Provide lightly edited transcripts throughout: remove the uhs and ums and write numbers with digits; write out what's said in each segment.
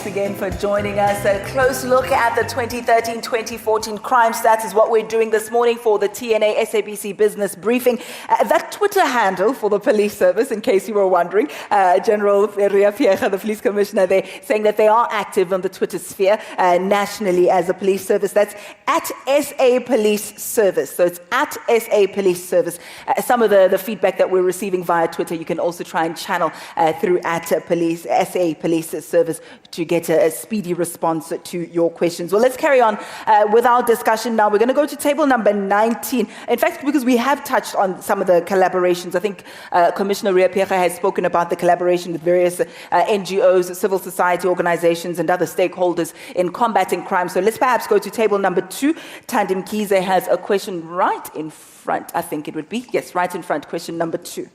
again for joining us. A close look at the 2013-2014 crime stats is what we're doing this morning for the TNA SABC business briefing. That Twitter handle for the police service, in case you were wondering, General Ria Pierre, the police commissioner, there saying that they are active on the Twitter sphere nationally as a police service. That's at SA Police Service. So it's at SA Police Service. Some of the feedback that we're receiving via Twitter, you can also try and channel through at SA Police Service to get a speedy response to your questions. Well, let's carry on with our discussion now. We're going to go to table number 19. In fact, because we have touched on some of the collaborations, I think Commissioner Ria Pierre has spoken about the collaboration with various NGOs, civil society organizations, and other stakeholders in combating crime. So let's perhaps go to table number 2. Tandim Kize has a question right in front, I think it would be. Yes, right in front, question number 2.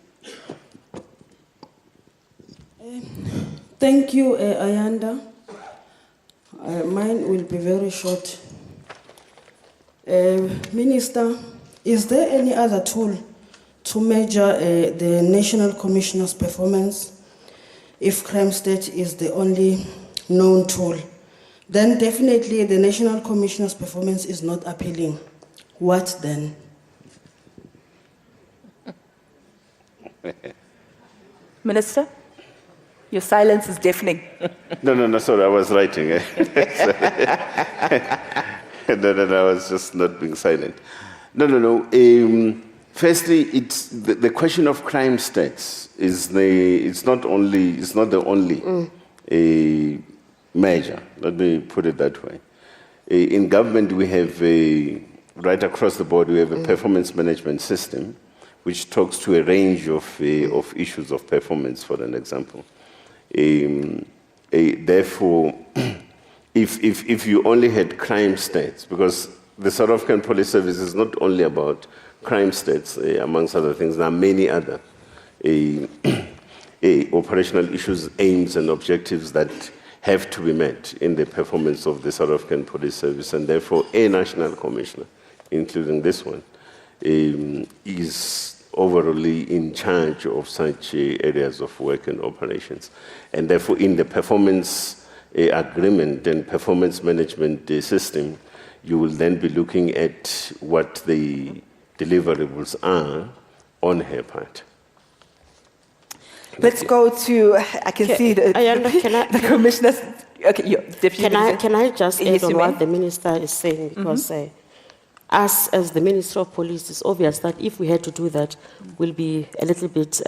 Thank you, Ayanda. Mine will be very short. Minister, is there any other tool to measure the National Commissioner's performance? If crime state is the only known tool, then definitely the National Commissioner's performance is not appealing. What then? Minister? Your silence is deafening. No, sorry, I was writing. No, I was just not being silent. No. Firstly, it's the question of crime stats it's not the only measure. Let me put it that way. In government, we have right across the board, we have a performance management system, which talks to a range of issues of performance, for an example. Therefore, if you only had crime stats, because the South African Police Service is not only about crime stats, amongst other things, there are many other operational issues, aims, and objectives that have to be met in the performance of the South African Police Service, and therefore a national commissioner, including this one, is overall in charge of such areas of work and operations. And therefore, in the performance agreement and performance management system, you will then be looking at what the deliverables are on her part. Let's go to, I can see the commissioners. Okay, Deputy Minister. Can I just add on what the minister is saying? Because us, as the Minister of Police, it's obvious that if we had to do that, we'll be a little bit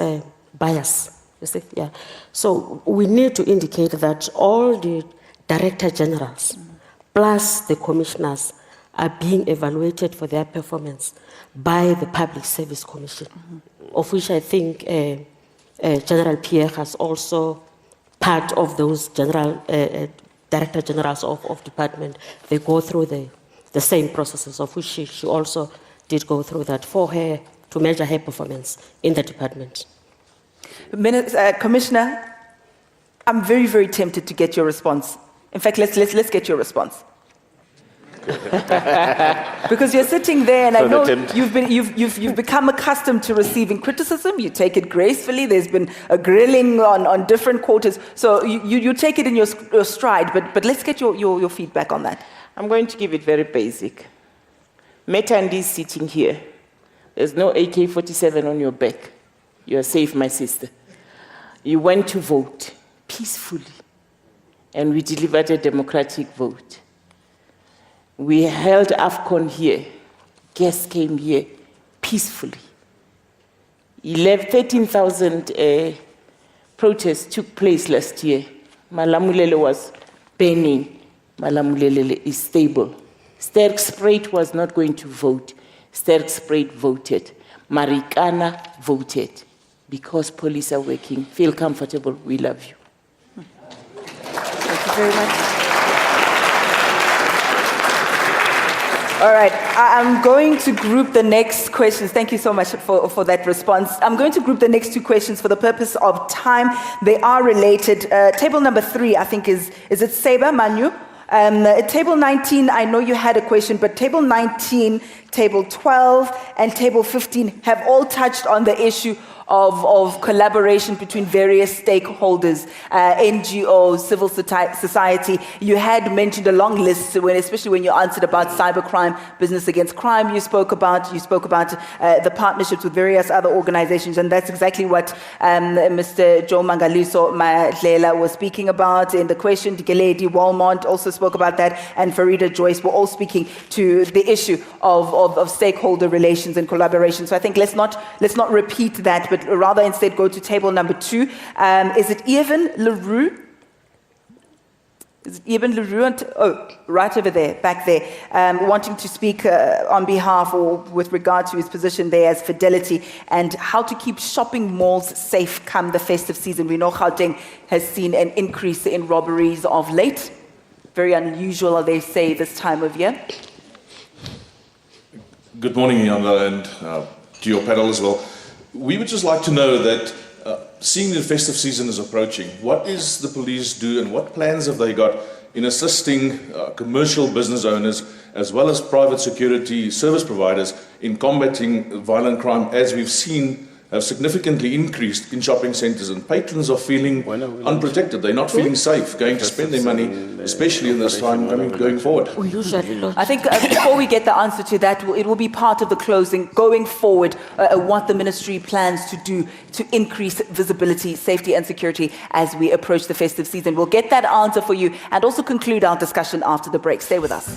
biased. You see? Yeah. So we need to indicate that all the Director Generals, plus the commissioners, are being evaluated for their performance by the Public Service Commission, of which I think General Pierre has also part of those Director Generals of department. They go through the same processes, of which she also did go through that for her to measure her performance in the department. Commissioner, I'm very, very tempted to get your response. In fact, let's get your response. Because you're sitting there, and I know you've become accustomed to receiving criticism. You take it gracefully. There's been a grilling on different quarters, so you take it in your stride. But let's get your feedback on that. I'm going to give it very basic. Metandi is sitting here. There's no AK-47 on your back. You're safe, my sister. You went to vote peacefully, and we delivered a democratic vote. We held AFCON here. Guests came here peacefully. 13,000 protests took place last year. Malamulele was burning. Malamulele is stable. Sterkspruit was not going to vote. Sterkspruit voted. Marikana voted. Because police are working, feel comfortable, we love you. Thank you very much. All right, I'm going to group the next questions. Thank you so much for that response. I'm going to group the next 2 questions for the purpose of time. They are related. Table number 3, I think, is it Seba, Manu? Table 19, I know you had a question, but table 19, table 12, and table 15 have all touched on the issue of collaboration between various stakeholders, NGOs, civil society. You had mentioned a long list, especially when you answered about cybercrime, business against crime. You spoke about the partnerships with various other organizations, and that's exactly what Mr. Joe Mangaliso Madlela was speaking about in the question. Dikeledi Walmont also spoke about that, and Farida Joyce were all speaking to the issue of stakeholder relations and collaboration. So I think let's not repeat that, but rather instead go to table number 2. Is it Evan LaRue? Is it Evan LaRue? Oh, right over there, back there, wanting to speak on behalf or with regard to his position there as Fidelity and how to keep shopping malls safe come the festive season. We know Gauteng has seen an increase in robberies of late. Very unusual, they say, this time of year. Good morning, Yanda, and to your panel as well. We would just like to know that, seeing the festive season is approaching, what is the police do and what plans have they got in assisting commercial business owners as well as private security service providers in combating violent crime, as we've seen have significantly increased in shopping centres, and patrons are feeling unprotected. They're not feeling safe going to spend their money, especially in this time going forward. I think before we get the answer to that, it will be part of the closing going forward, what the ministry plans to do to increase visibility, safety and security as we approach the festive season. We'll get that answer for you and also conclude our discussion after the break. Stay with us.